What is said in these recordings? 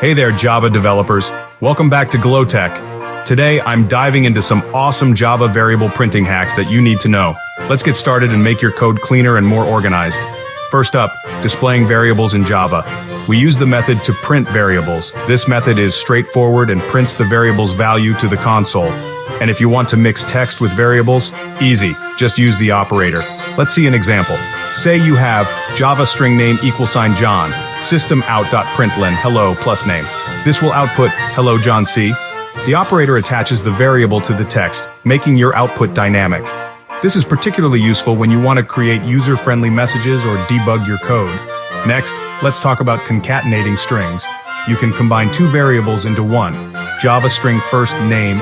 Hey there, Java developers. Welcome back to GLO TECH. Today, I'm diving into some awesome Java variable printing hacks that you need to know. Let's get started and make your code cleaner and more organized. First up, displaying variables in Java. We use the method to print variables. This method is straightforward and prints the variable's value to the console. And if you want to mix text with variables, easy, just use the operator. Let's see an example. Say you have Java string name =John, System.out.println hello plus name. This will output hello John C. The operator attaches the variable to the text, making your output dynamic. This is particularly useful when you want to create user-friendly messages or debug your code. Next, let's talk about concatenating strings. You can combine two variables into one. Java string first name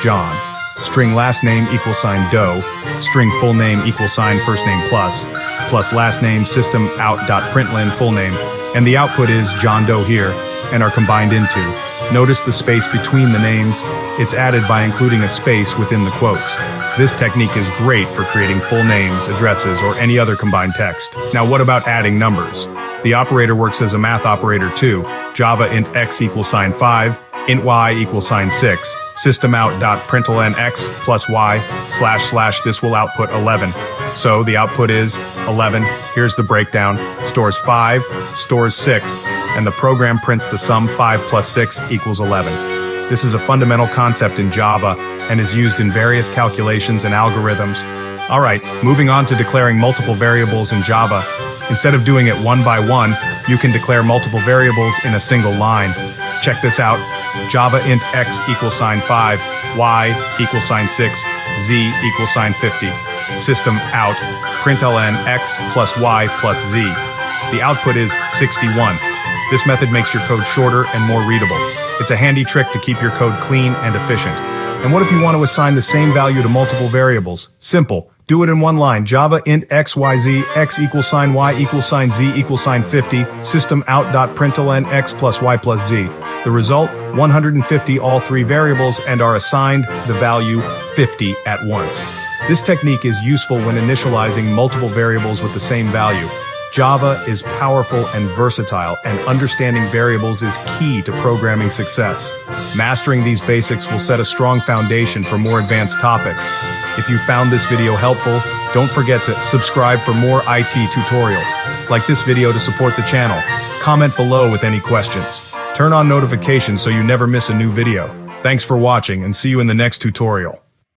=John. String last name =Doe, string full name =first name plus last name System.out.println full name, and the output is John Doe here, and are combined into. Notice the space between the names. It's added by including a space within the quotes. This technique is great for creating full names, addresses, or any other combined text. Now what about adding numbers? The operator works as a math operator too. Java int x =5, int y =6, System.out.println x plus y / this will output 11. So the output is 11. Here's the breakdown. Stores 5, stores 6, and the program prints the sum 5 plus 6 = 11. This is a fundamental concept in Java and is used in various calculations and algorithms. All right, moving on to declaring multiple variables in Java. Instead of doing it one by one, you can declare multiple variables in a single line. Check this out. Java int x =5, y =6, z =50. System out println x plus y plus z. The output is 61. This method makes your code shorter and more readable. It's a handy trick to keep your code clean and efficient. And what if you want to assign the same value to multiple variables? Simple. Do it in one line. Java int x y z x =y z =50, System.out.println x plus y plus z. The result, 150 all three variables and are assigned the value 50 at once. This technique is useful when initializing multiple variables with the same value. Java is powerful and versatile, and understanding variables is key to programming success. Mastering these basics will set a strong foundation for more advanced topics. If you found this video helpful, don't forget to subscribe for more IT tutorials. Like this video to support the channel. Comment below with any questions. Turn on notifications so you never miss a new video. Thanks for watching and see you in the next tutorial.